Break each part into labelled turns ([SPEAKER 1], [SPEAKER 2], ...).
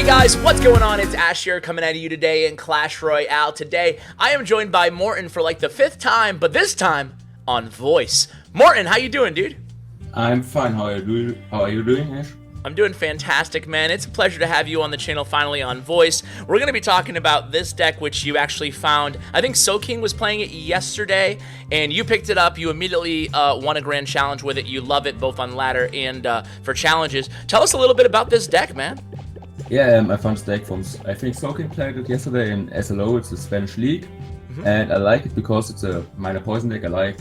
[SPEAKER 1] Hey guys, what's going on? It's Ash here coming at you today in Clash Royale. Today, I am joined by Morten for like the 5th time, but this time on voice. Morten, how you doing, dude?
[SPEAKER 2] I'm fine. How are you doing, Ash?
[SPEAKER 1] I'm doing fantastic, man. It's a pleasure to have you on the channel finally on voice. We're going to be talking about this deck, which you actually found. I think SoKing was playing it yesterday, and you picked it up. You immediately won a grand challenge with it. You love it both on ladder and for challenges. Tell us a little bit about this deck, man.
[SPEAKER 2] Yeah, I found this deck from, I think SoKing played it yesterday in SLO, it's the Spanish League. And I like it because it's a Miner Poison deck. I like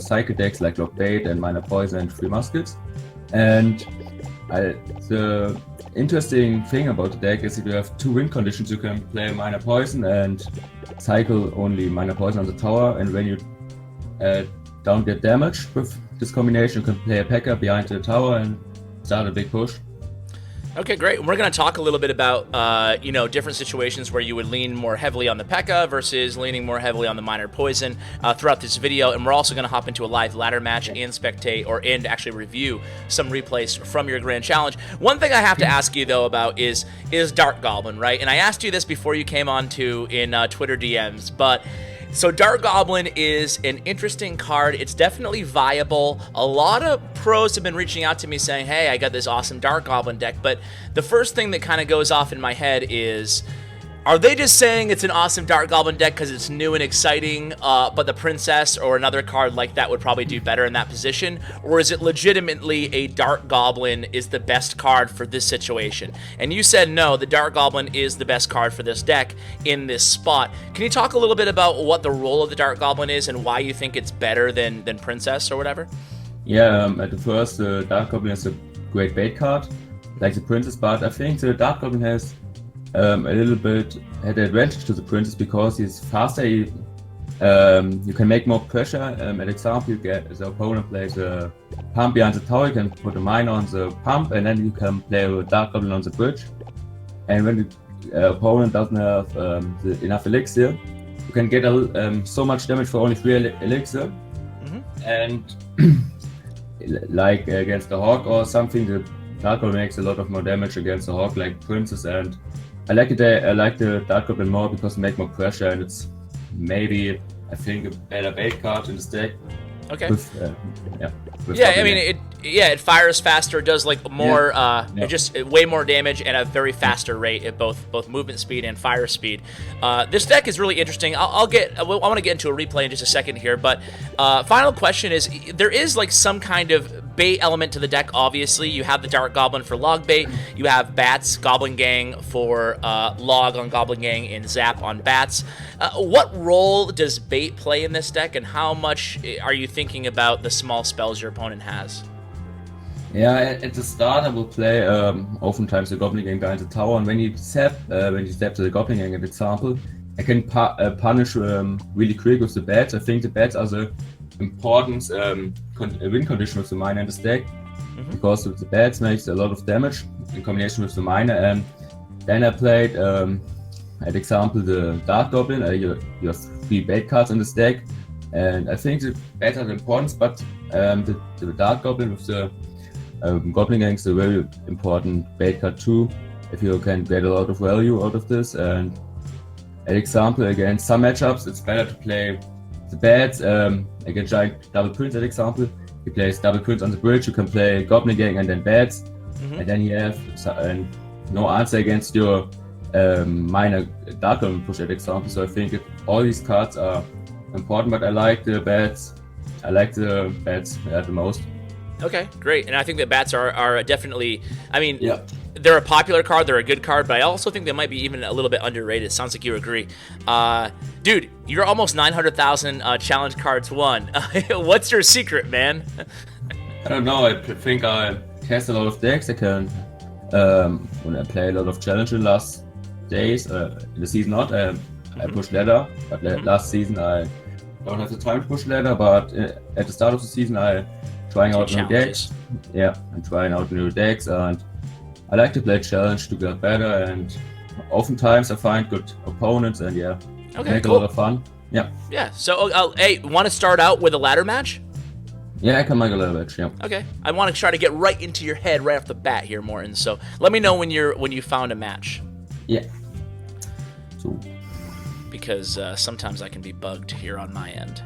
[SPEAKER 2] cycle decks like Lock Bait and Miner Poison and Free Muskets. And the interesting thing about the deck is if you have 2 win conditions, you can play Miner Poison and cycle only Miner Poison on the tower. And when you don't get damage with this combination, you can play a PEKKA behind the tower and start a big push.
[SPEAKER 1] Okay, great. We're going to talk a little bit about, different situations where you would lean more heavily on the PEKKA versus leaning more heavily on the Miner Poison throughout this video. And we're also going to hop into a live ladder match and spectate and actually review some replays from your Grand Challenge. One thing I have to ask you, though, about is Dart Goblin, right? And I asked you this before you came on in Twitter DMs, but... So Dart Goblin is an interesting card. It's definitely viable. A lot of pros have been reaching out to me saying, hey, I got this awesome Dart Goblin deck. But the first thing that kind of goes off in my head is, are they just saying it's an awesome Dart Goblin deck because it's new and exciting, but the Princess or another card like that would probably do better in that position? Or is it legitimately a Dart Goblin is the best card for this situation? And you said no, the Dart Goblin is the best card for this deck in this spot. Can you talk a little bit about what the role of the Dart Goblin is and why you think it's better than Princess or whatever?
[SPEAKER 2] Yeah, at the first, the Dart Goblin is a great bait card, like the Princess, but I think the Dart Goblin has a little bit had the advantage to the Princess because he's faster. You can make more pressure. An example, you get the opponent plays a pump behind the tower, you can put a miner on the pump, and then you can play a Dart Goblin on the bridge. And when the opponent doesn't have enough elixir, you can get so much damage for only 3 elixir. And like against the Hawk or something, the Dart Goblin makes a lot of more damage against the Hawk, like Princess. And I like the Dart Goblin more because it makes more pressure, and it's maybe, I think, a better bait card in this deck.
[SPEAKER 1] Okay. It fires faster, does like more, just way more damage and a very faster rate at both movement speed and fire speed. This deck is really interesting. I want to get into a replay in just a second here, but final question is, there is like some kind of bait element to the deck. Obviously, you have the Dart Goblin for log bait, you have Bats Goblin Gang for log on Goblin Gang and Zap on Bats. What role does bait play in this deck, and how much are you thinking about the small spells your opponent has?
[SPEAKER 2] Yeah, at the start I will play oftentimes the Goblin Gang behind the tower, and when you zap to the Goblin Gang, an example, I can punish really quick with the Bats. I think the Bats are the important win condition with the miner in this deck, because the Bats makes a lot of damage in combination with the miner. And then I played, at example, the Dart Goblin. You have 3 bait cards in this deck, and I think the Bats are the importance, but the Dart Goblin with the Goblin Gang is a very important bait card too, if you can get a lot of value out of this. And an example, against some matchups, it's better to play the Bats against Giant Double Prince. An example, he plays Double Prince on the bridge, you can play Goblin Gang and then Bats, and then you have no answer against your Miner Dart Goblin push, at example. So I think all these cards are important, but I like the Bats. The most.
[SPEAKER 1] Okay, great. And I think that Bats are definitely, they're a popular card, they're a good card, but I also think they might be even a little bit underrated. Sounds like you agree. Dude, you're almost 900,000 challenge cards won. What's your secret, man?
[SPEAKER 2] I don't know, I think I test a lot of decks. I can, when I play a lot of challenge in the last days, in the season not, I push ladder, but last season I don't have the time to push ladder, but at the start of the season I trying out new decks. Yeah, I'm trying out new decks, and I like to play challenge to get better, and oftentimes I find good opponents, and make a lot of fun. Yeah.
[SPEAKER 1] So, hey, want to start out with a ladder match?
[SPEAKER 2] Yeah, I can make a little bit. Yeah.
[SPEAKER 1] Okay, I want to try to get right into your head right off the bat here, Morten. So let me know when you found a match.
[SPEAKER 2] Yeah. So.
[SPEAKER 1] Because sometimes I can be bugged here on my end.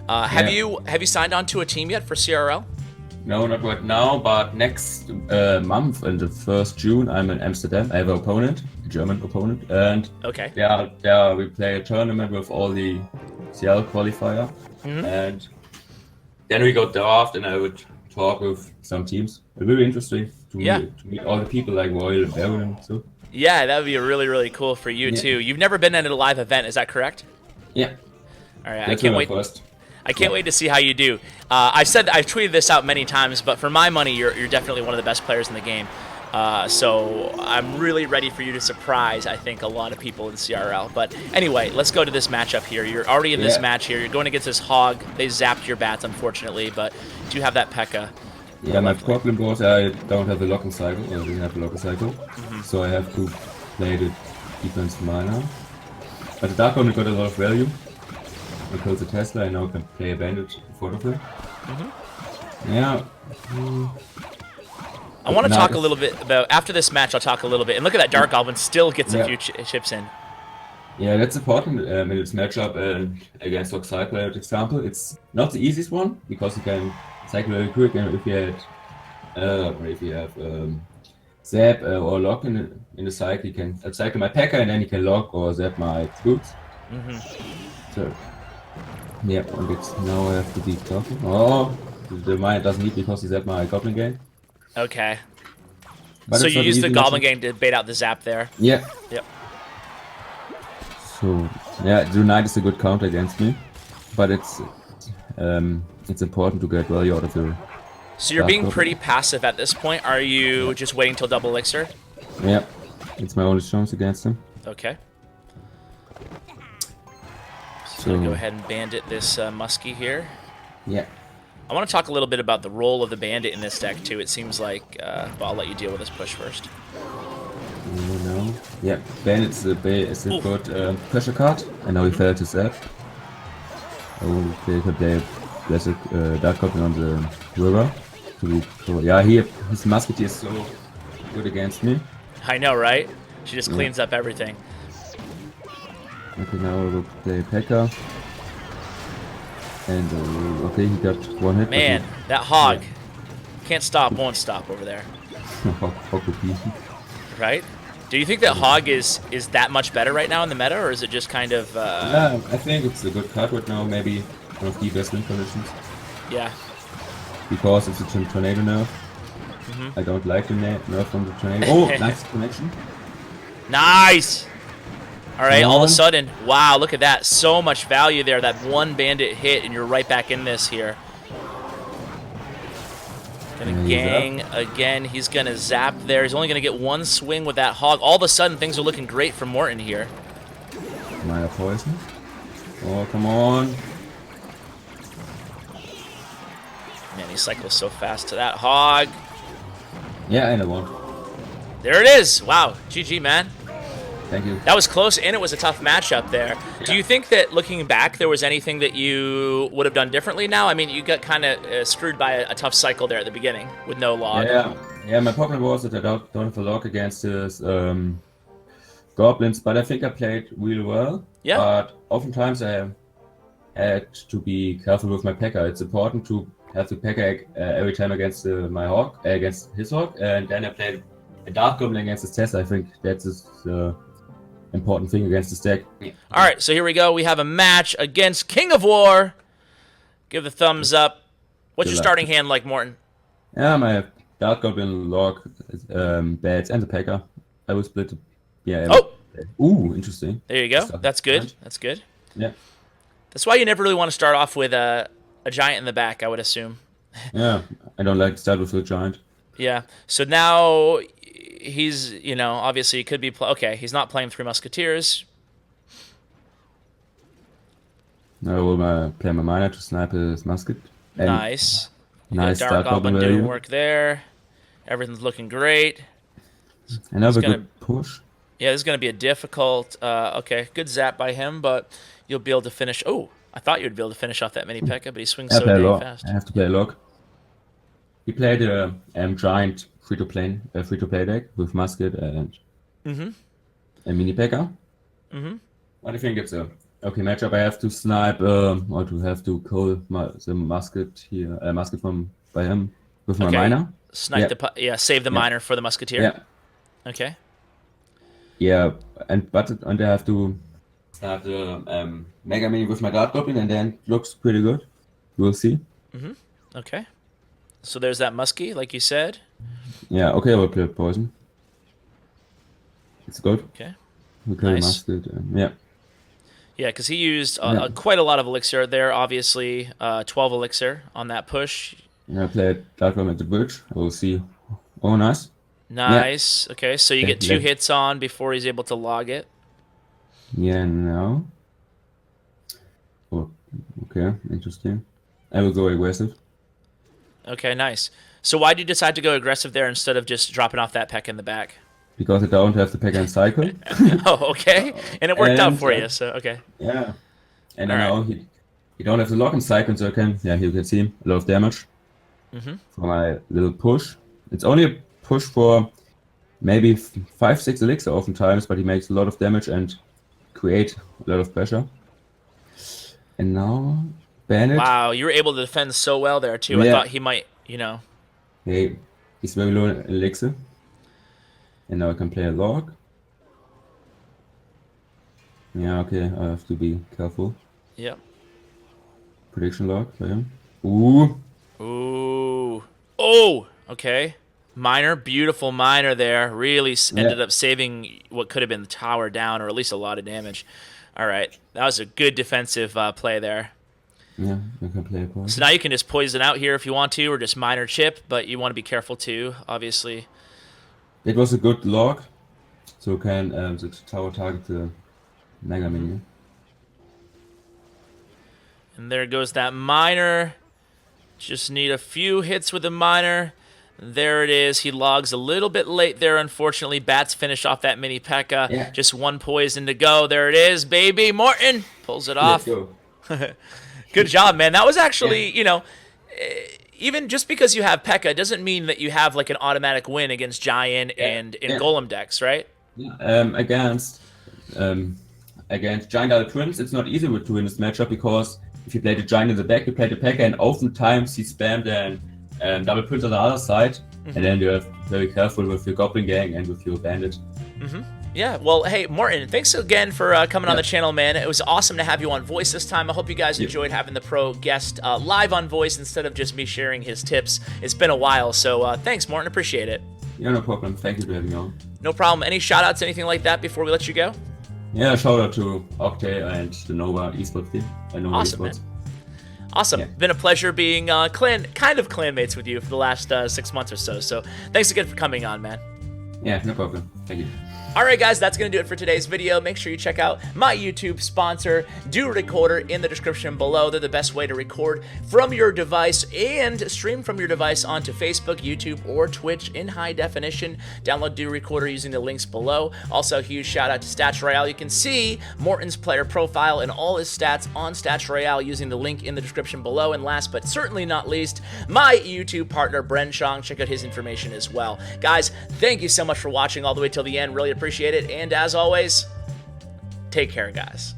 [SPEAKER 1] Have you signed on to a team yet for CRL?
[SPEAKER 2] No, not right now, but next month, on the 1st June, I'm in Amsterdam. I have an opponent, a German opponent, and
[SPEAKER 1] Okay.
[SPEAKER 2] yeah, we play a tournament with all the CL qualifier, and then we got draft, and I would talk with some teams. It will be interesting to meet all the people like Royale and Battleram and so.
[SPEAKER 1] Yeah, that would be really, really cool for you too. You've never been at a live event, is that correct?
[SPEAKER 2] Yeah.
[SPEAKER 1] All right,
[SPEAKER 2] I can't wait. First.
[SPEAKER 1] I can't wait to see how you do. I've tweeted this out many times, but for my money, you're definitely one of the best players in the game. So I'm really ready for you to surprise, I think, a lot of people in CRL. But anyway, let's go to this matchup here. You're already in this match here. You're going against this Hog. They zapped your bats, unfortunately, but do you have that P.E.K.K.A?
[SPEAKER 2] Yeah, my problem was I don't have a locking cycle. I didn't have a locking cycle. So I have to play the defense miner. But the Dart Goblin got a lot of value. I killed the Tesla, I now can play a Bandit in front of it. Yeah.
[SPEAKER 1] I want to talk a little bit about, after this match, I'll talk a little bit. And look at that Dart Goblin still gets a few chips in.
[SPEAKER 2] Yeah, that's important in this matchup against Rock Cycle, for example. It's not the easiest one, because you can cycle very quick, and if you have zap or lock in the cycle, you can cycle my P.E.K.K.A and then you can lock or zap my troops. So, yeah, and now I have to be careful. Oh, the miner doesn't need because he zapped my Goblin game.
[SPEAKER 1] Okay.
[SPEAKER 2] But
[SPEAKER 1] so you used the Goblin game to bait out the zap there?
[SPEAKER 2] Yeah.
[SPEAKER 1] Yep.
[SPEAKER 2] So, yeah, the Knight is a good counter against me, but it's important to get value out of the.
[SPEAKER 1] So you're being pretty passive at this point. Are you just waiting till double elixir?
[SPEAKER 2] Yeah, it's my only chance against him.
[SPEAKER 1] Okay. So go ahead and Bandit this Muskie here.
[SPEAKER 2] Yeah.
[SPEAKER 1] I want to talk a little bit about the role of the Bandit in this deck too. It seems like, well, I'll let you deal with this push first.
[SPEAKER 2] No. Yeah, Bandit's a good pressure card. I know he fell to zap. Oh, they could play classic Dart Goblin on the river. Yeah, his musketeer is so good against me.
[SPEAKER 1] I know, right? She just cleans up everything.
[SPEAKER 2] Okay, now we'll play P.E.K.K.A. And okay, he got one hit.
[SPEAKER 1] Man, that Hog can't stop, won't stop over there. Right? Do you think that Hog is that much better right now in the meta, or is it just kind of?
[SPEAKER 2] Yeah, I think it's a good card right now. Maybe one of the best win conditions.
[SPEAKER 1] Yeah.
[SPEAKER 2] Because it's a tornado nerf. I don't like the nerf from the tornado. Oh, nice connection.
[SPEAKER 1] Nice. All right, all of a sudden, wow, look at that. So much value there. That one Bandit hit, and you're right back in this here. Gonna gang again. He's gonna zap there. He's only gonna get one swing with that Hog. All of a sudden, things are looking great for Morten here.
[SPEAKER 2] Miner poison. Oh, come on.
[SPEAKER 1] Man, he cycles so fast to that Hog.
[SPEAKER 2] Yeah, I know one.
[SPEAKER 1] There it is. Wow, GG, man.
[SPEAKER 2] Thank you.
[SPEAKER 1] That was close, and it was a tough matchup there. Yeah. Do you think that, looking back, there was anything that you would have done differently now? I mean, you got kind of screwed by a tough cycle there at the beginning with no log.
[SPEAKER 2] Yeah, my problem was that I don't have a log against his goblins, but I think I played really well.
[SPEAKER 1] Yeah.
[SPEAKER 2] But oftentimes I had to be careful with my P.E.K.K.A. It's important to have the P.E.K.K.A every time against my Hog, against his Hog, and then I played a Dart Goblin against his Tesla. I think that's important thing against this deck.
[SPEAKER 1] All right, so here we go. We have a match against King of War. Give the thumbs up. What's your starting hand like, Morten?
[SPEAKER 2] Yeah, my Dart Goblin, log, bats, and the P.E.K.K.A. I will split. Ooh, interesting.
[SPEAKER 1] There you go. That's good. That's good.
[SPEAKER 2] Yeah.
[SPEAKER 1] That's why you never really want to start off with a giant in the back, I would assume.
[SPEAKER 2] Yeah, I don't like to start with a giant.
[SPEAKER 1] Yeah. So now he's, obviously he could be okay, he's not playing Three Musketeers.
[SPEAKER 2] I will play my miner to snipe his musket. And
[SPEAKER 1] nice.
[SPEAKER 2] Nice
[SPEAKER 1] Dart Goblin doing work there. Everything's looking great.
[SPEAKER 2] Another good push.
[SPEAKER 1] Yeah, this is going to be a difficult... okay, good zap by him, but you'll be able to finish... Oh, I thought you would be able to finish off that mini P.E.K.K.A, but he swings
[SPEAKER 2] I
[SPEAKER 1] so
[SPEAKER 2] play a
[SPEAKER 1] dang
[SPEAKER 2] log.
[SPEAKER 1] fast.
[SPEAKER 2] I have to play a log. He played a giant free-to-play deck with musket and a mini P.E.K.K.A. I think it's a okay matchup. I have to snipe or to have to kill the musket here, musket from by him with my miner.
[SPEAKER 1] Snipe the save the miner for the musketeer.
[SPEAKER 2] Yeah.
[SPEAKER 1] Okay.
[SPEAKER 2] Yeah, and I have to start the Mega Mini with my Dart Goblin, and then it looks pretty good. We'll see.
[SPEAKER 1] Okay. So there's that muskie, like you said.
[SPEAKER 2] Yeah. Okay, I will play poison. It's good.
[SPEAKER 1] Okay.
[SPEAKER 2] We kill musket. Yeah.
[SPEAKER 1] Yeah, because he used quite a lot of elixir there, obviously. 12 elixir on that push.
[SPEAKER 2] Yeah, I played Dart Goblin at the bridge. I will see. Oh, nice.
[SPEAKER 1] Nice. Yeah. Okay, so you get 2
[SPEAKER 2] Yeah.
[SPEAKER 1] hits on before he's able to log it.
[SPEAKER 2] Yeah, no. Oh, okay, interesting. I will go aggressive.
[SPEAKER 1] Okay, nice. So why did you decide to go aggressive there instead of just dropping off that P.E.K.K.A in the back?
[SPEAKER 2] Because I don't have the P.E.K.K.A and cycle.
[SPEAKER 1] Oh, okay. And it worked out for you, so okay.
[SPEAKER 2] Yeah. And I know he don't have the lock and cycle, so I can, you can see a lot of damage for my little push. It's only a push for maybe 5-6 elixir oftentimes, but he makes a lot of damage and create a lot of pressure. And now Bandit.
[SPEAKER 1] Wow, you were able to defend so well there too. I thought he might,
[SPEAKER 2] Hey, he's very low in elixir. And now I can play a log. Yeah, okay, I have to be careful.
[SPEAKER 1] Yep.
[SPEAKER 2] Prediction log for him. Ooh.
[SPEAKER 1] Ooh. Oh, okay. Miner, beautiful miner there. Really ended up saving what could have been the tower down, or at least a lot of damage. All right, that was a good defensive play there.
[SPEAKER 2] Yeah, I can play a poison.
[SPEAKER 1] So now you can just poison out here if you want to, or just miner chip, but you want to be careful too, obviously.
[SPEAKER 2] It was a good log, so can the tower target the Mega Mini.
[SPEAKER 1] And there goes that miner. Just need a few hits with the miner. There it is. He logs a little bit late there, unfortunately. Bats finish off that mini P.E.K.K.A.
[SPEAKER 2] Yeah.
[SPEAKER 1] Just 1 poison to go. There it is, baby. Morten pulls it off.
[SPEAKER 2] Let's go.
[SPEAKER 1] Good job, man. That was actually, even just because you have P.E.K.K.A. doesn't mean that you have like an automatic win against Giant and Golem decks, right?
[SPEAKER 2] Yeah. Against Giant Double Twins, it's not easy to win this matchup because if you play the Giant in the back, you play the P.E.K.K.A. and oftentimes he spammed and Double Twins on the other side, and then you have to be very careful with your Goblin Gang and with your Bandit.
[SPEAKER 1] Yeah, well, hey, Morten, thanks again for coming on the channel, man. It was awesome to have you on voice this time. I hope you guys enjoyed having the pro guest live on voice instead of just me sharing his tips. It's been a while, so thanks, Morten. Appreciate it.
[SPEAKER 2] Yeah, no problem. Thank you for having me on.
[SPEAKER 1] No problem. Any shout-outs, anything like that before we let you go?
[SPEAKER 2] Yeah, shout out to Octay and the Nova esports team.
[SPEAKER 1] Awesome, man. Awesome. Been a pleasure being kind of clanmates with you for the last 6 months or so. So thanks again for coming on, man.
[SPEAKER 2] Yeah, no problem. Thank you.
[SPEAKER 1] Alright guys, that's going to do it for today's video. Make sure you check out my YouTube sponsor, Do Recorder, in the description below. They're the best way to record from your device and stream from your device onto Facebook, YouTube, or Twitch in high definition. Download Do Recorder using the links below. Also, a huge shout out to Stats Royale. You can see Morten's player profile and all his stats on Stats Royale using the link in the description below. And last but certainly not least, my YouTube partner, Bren Chong. Check out his information as well. Guys, thank you so much for watching all the way till the end. Really appreciate it. And as always, take care, guys.